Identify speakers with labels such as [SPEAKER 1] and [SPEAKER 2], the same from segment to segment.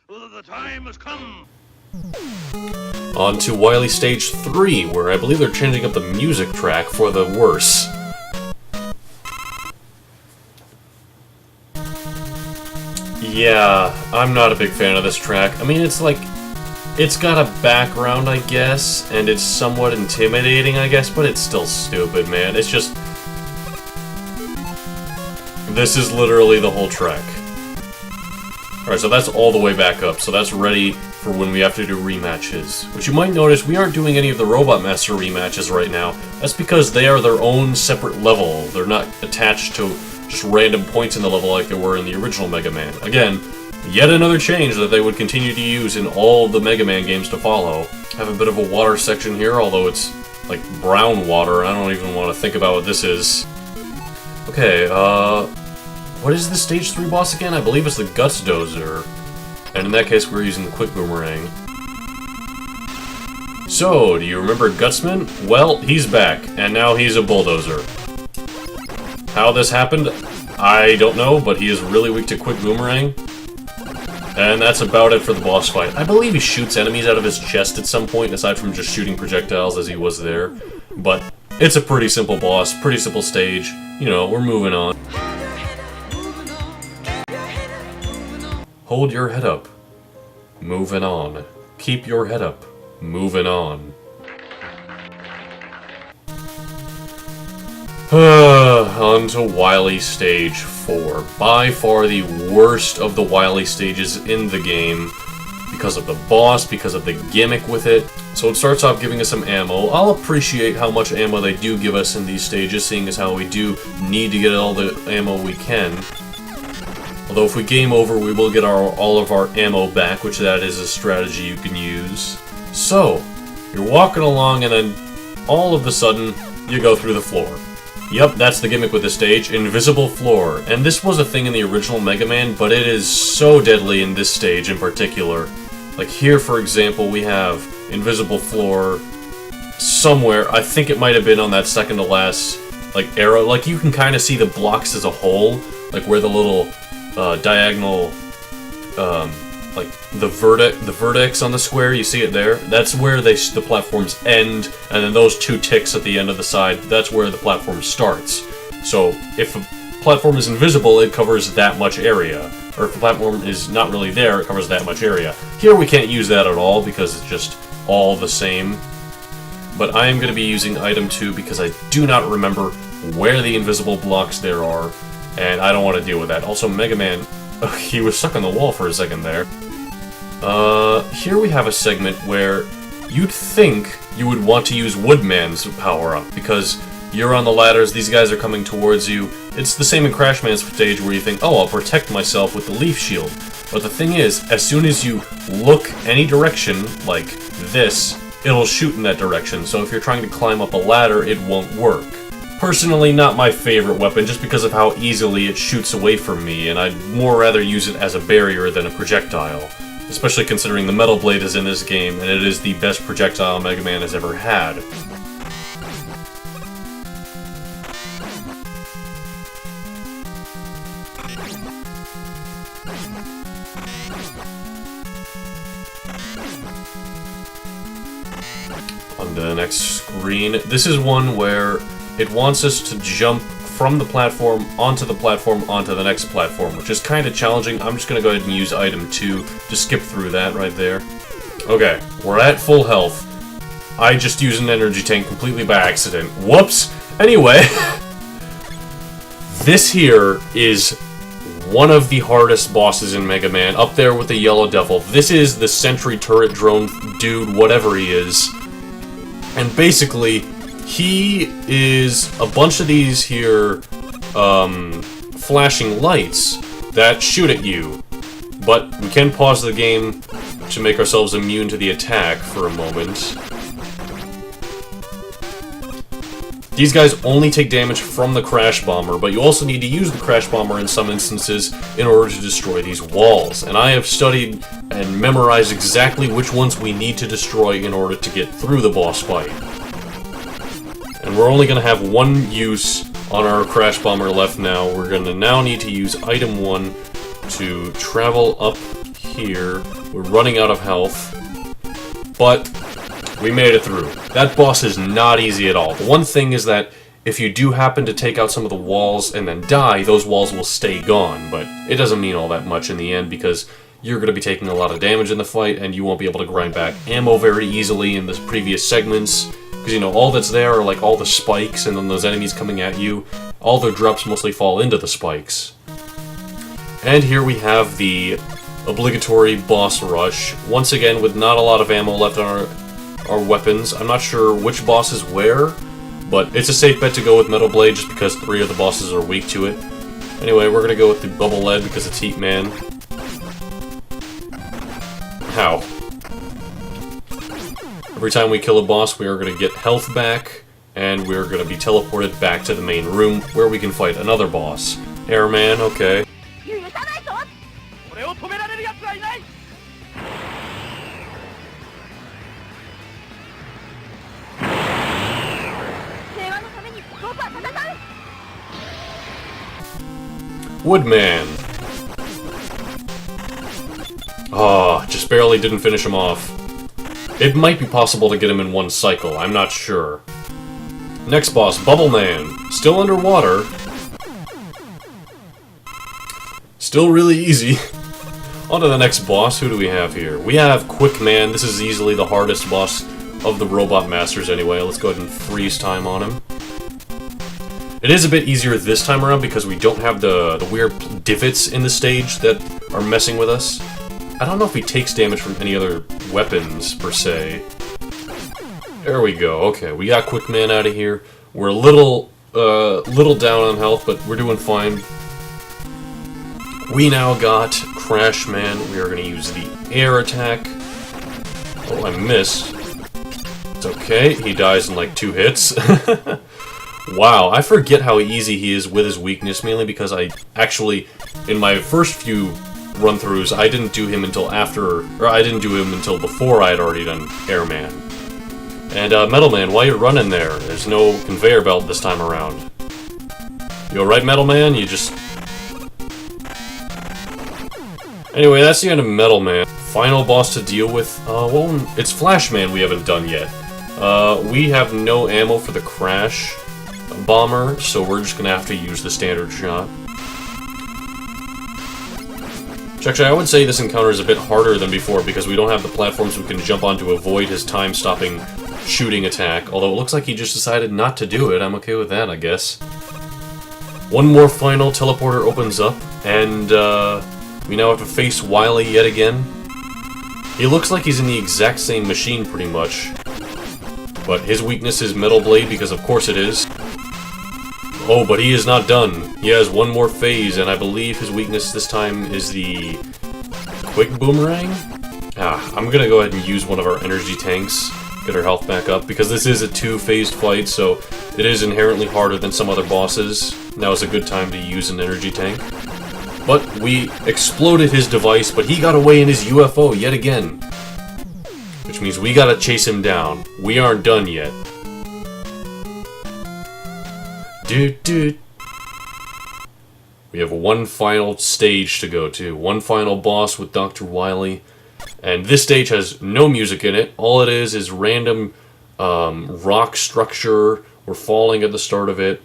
[SPEAKER 1] The time has come.
[SPEAKER 2] On to Wily Stage 3, where I believe they're changing up the music track for the worse. Yeah, I'm not a big fan of this track. I mean, it's like, it's got a background, I guess, and it's somewhat intimidating, I guess, but it's still stupid, man. It's just... This is literally the whole track. Alright, so that's all the way back up, so that's ready for when we have to do rematches. Which you might notice, we aren't doing any of the Robot Master rematches right now. That's because they are their own separate level. They're not attached to just random points in the level like they were in the original Mega Man. Again, yet another change that they would continue to use in all the Mega Man games to follow. Have a bit of a water section here, although it's like brown water. I don't even want to think about what this is. Okay, what is the Stage 3 boss again? I believe it's the Guts Dozer. And in that case, we're using the Quick Boomerang. So, do you remember Gutsman? Well, he's back, and now he's a bulldozer. How this happened, I don't know, but he is really weak to Quick Boomerang. And that's about it for the boss fight. I believe he shoots enemies out of his chest at some point, aside from just shooting projectiles as he was there. But it's a pretty simple boss, pretty simple stage. You know, we're moving on. Hold your head up. Moving on. Keep your head up. Moving on. On to Wily Stage 4. By far the worst of the Wily stages in the game. Because of the boss, because of the gimmick with it. So it starts off giving us some ammo. I'll appreciate how much ammo they do give us in these stages, seeing as how we do need to get all the ammo we can. Although if we game over, we will get all of our ammo back, which that is a strategy you can use. So, you're walking along and then all of a sudden, you go through the floor. Yep, that's the gimmick with this stage, invisible floor. And this was a thing in the original Mega Man, but it is so deadly in this stage in particular. Like here, for example, we have invisible floor somewhere. I think it might have been on that second to last, like, arrow. Like, you can kind of see the blocks as a whole, like where the little diagonal, like the vertex on the square, you see it there? That's where the platforms end, and then those two ticks at the end of the side, that's where the platform starts. So, if a platform is invisible, it covers that much area. Or if the platform is not really there, it covers that much area. Here we can't use that at all, because it's just all the same. But I am going to be using item 2 because I do not remember where the invisible blocks there are, and I don't want to deal with that. Also, Mega Man, he was stuck on the wall for a second there. Here we have a segment where you'd think you would want to use Woodman's power-up, because you're on the ladders, these guys are coming towards you. It's the same in Crash Man's stage where you think, oh, I'll protect myself with the leaf shield. But the thing is, as soon as you look any direction, like this, it'll shoot in that direction, so if you're trying to climb up a ladder, it won't work. Personally, not my favorite weapon, just because of how easily it shoots away from me, and I'd more rather use it as a barrier than a projectile. Especially considering the Metal Blade is in this game, and it is the best projectile Mega Man has ever had. On to the next screen. This is one where it wants us to jump from the platform, onto the next platform, which is kind of challenging. I'm just going to go ahead and use item 2 to skip through that right there. Okay, we're at full health. I just used an energy tank completely by accident. Whoops! Anyway, this here is one of the hardest bosses in Mega Man, up there with the Yellow Devil. This is the Sentry Turret Drone dude, whatever he is. And basically, he is a bunch of these here, flashing lights that shoot at you. But we can pause the game to make ourselves immune to the attack for a moment. These guys only take damage from the Crash Bomber, but you also need to use the Crash Bomber in some instances in order to destroy these walls. And I have studied and memorized exactly which ones we need to destroy in order to get through the boss fight. And we're only going to have one use on our Crash Bomber left now. We're going to now need to use item 1 to travel up here. We're running out of health. But we made it through. That boss is not easy at all. The one thing is that if you do happen to take out some of the walls and then die, those walls will stay gone. But it doesn't mean all that much in the end because you're going to be taking a lot of damage in the fight and you won't be able to grind back ammo very easily in the previous segments. Because, you know, all that's there are like all the spikes and then those enemies coming at you. All their drops mostly fall into the spikes. And here we have the obligatory boss rush. Once again, with not a lot of ammo left on our weapons. I'm not sure which boss is where, but it's a safe bet to go with Metal Blade just because 3 of the bosses are weak to it. Anyway, we're gonna go with the Bubble Lead because it's Heat Man. How? Every time we kill a boss, we are gonna get health back, and we're gonna be teleported back to the main room where we can fight another boss. Airman, okay. Woodman. Oh, just barely didn't finish him off. It might be possible to get him in one cycle, I'm not sure. Next boss, Bubble Man. Still underwater. Still really easy. On to the next boss, who do we have here? We have Quick Man. This is easily the hardest boss of the Robot Masters anyway. Let's go ahead and freeze time on him. It is a bit easier this time around because we don't have the weird divots in the stage that are messing with us. I don't know if he takes damage from any other weapons, per se. There we go. Okay, we got Quick Man out of here. We're a little down on health, but we're doing fine. We now got Crash Man. We are going to use the air attack. Oh, I missed. It's okay. He dies in like 2 hits. Wow, I forget how easy he is with his weakness, mainly because I actually, in my first few run-throughs, I didn't do him until before I had already done Airman. And Metal Man, while you're running there, there's no conveyor belt this time around. You alright, Metal Man? You just... Anyway, that's the end of Metal Man. Final boss to deal with, well, it's Flash Man we haven't done yet. We have no ammo for the Crash Bomber, so we're just gonna have to use the standard shot. Actually, I would say this encounter is a bit harder than before because we don't have the platforms we can jump on to avoid his time-stopping shooting attack, although it looks like he just decided not to do it. I'm okay with that, I guess. One more final teleporter opens up, and we now have to face Wily yet again. He looks like he's in the exact same machine, pretty much. But his weakness is Metal Blade, because of course it is. Oh, but he is not done. He has one more phase, and I believe his weakness this time is the Quick Boomerang? I'm gonna go ahead and use one of our energy tanks, get our health back up, because this is a 2-phased fight, so it is inherently harder than some other bosses. Now is a good time to use an energy tank. But we exploded his device, but he got away in his UFO yet again. Which means we gotta chase him down. We aren't done yet. Dude. We have one final stage to go to. One final boss with Dr. Wily. And this stage has no music in it. All it is random rock structure. We're falling at the start of it.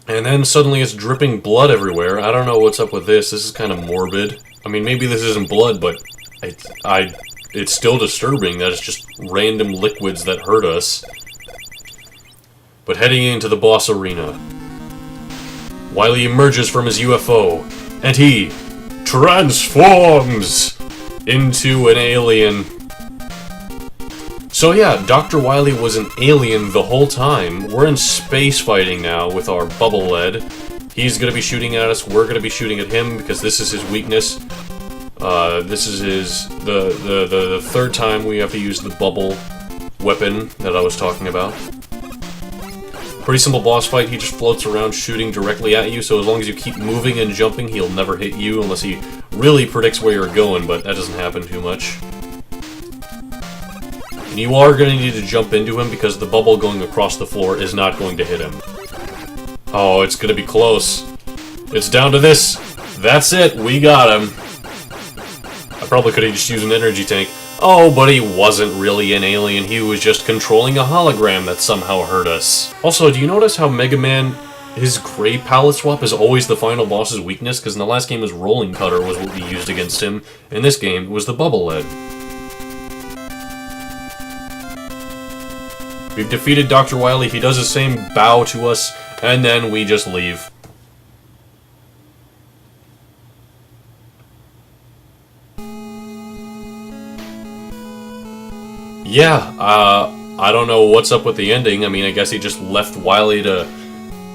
[SPEAKER 2] And then suddenly it's dripping blood everywhere. I don't know what's up with this. This is kind of morbid. I mean, maybe this isn't blood, but it's still disturbing that it's just random liquids that hurt us. But heading into the boss arena, Wily emerges from his UFO, and he transforms into an alien. So yeah, Dr. Wily was an alien the whole time. We're in space fighting now with our Bubble Lead. He's gonna be shooting at us, we're gonna be shooting at him because this is his weakness. This is the 3rd time we have to use the bubble weapon that I was talking about. Pretty simple boss fight. He just floats around shooting directly at you, so as long as you keep moving and jumping, he'll never hit you unless he really predicts where you're going, but that doesn't happen too much. And you are going to need to jump into him because the bubble going across the floor is not going to hit him. Oh, it's going to be close. It's down to this. That's it. We got him. I probably could have just used an energy tank. Oh, but he wasn't really an alien, he was just controlling a hologram that somehow hurt us. Also, do you notice how Mega Man, his gray palette swap is always the final boss's weakness? Because in the last game his rolling cutter was what we used against him. In this game, it was the bubble lead. We've defeated Dr. Wily, he does the same bow to us, and then we just leave. Yeah, I don't know what's up with the ending. I mean, I guess he just left Wily to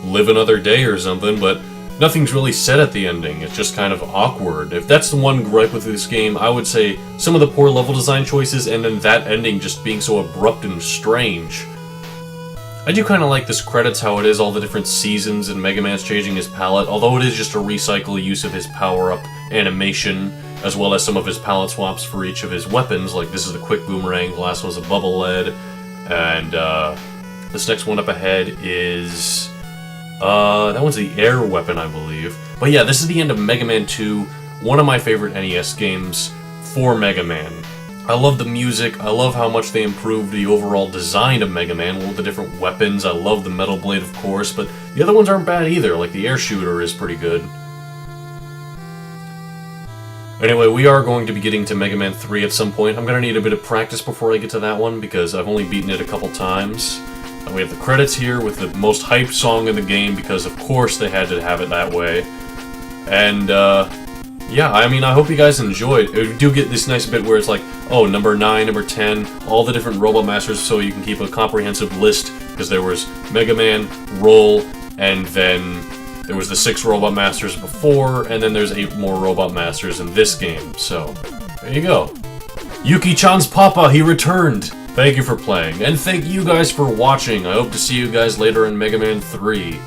[SPEAKER 2] live another day or something, but nothing's really said at the ending. It's just kind of awkward. If that's the one gripe with this game, I would say some of the poor level design choices and then that ending just being so abrupt and strange. I do kind of like this credits, how it is all the different seasons and Mega Man's changing his palette, although it is just a recycle use of his power-up animation, as well as some of his palette swaps for each of his weapons, like this is the quick boomerang, the last one's a bubble lead, and this next one up ahead is... that one's the air weapon, I believe. But yeah, this is the end of Mega Man 2, one of my favorite NES games for Mega Man. I love the music, I love how much they improved the overall design of Mega Man with the different weapons, I love the Metal Blade of course, but the other ones aren't bad either, like the air shooter is pretty good. Anyway, we are going to be getting to Mega Man 3 at some point. I'm going to need a bit of practice before I get to that one, because I've only beaten it a couple times. And we have the credits here with the most hyped song in the game, because of course they had to have it that way. And, yeah, I mean, I hope you guys enjoyed. We do get this nice bit where it's like, oh, number 9, number 10, all the different Robot Masters, so you can keep a comprehensive list, because there was Mega Man, Roll, and then... there was the 6 Robot Masters before, and then there's 8 more Robot Masters in this game, so there you go. Yuki-chan's Papa, he returned! Thank you for playing, and thank you guys for watching. I hope to see you guys later in Mega Man 3.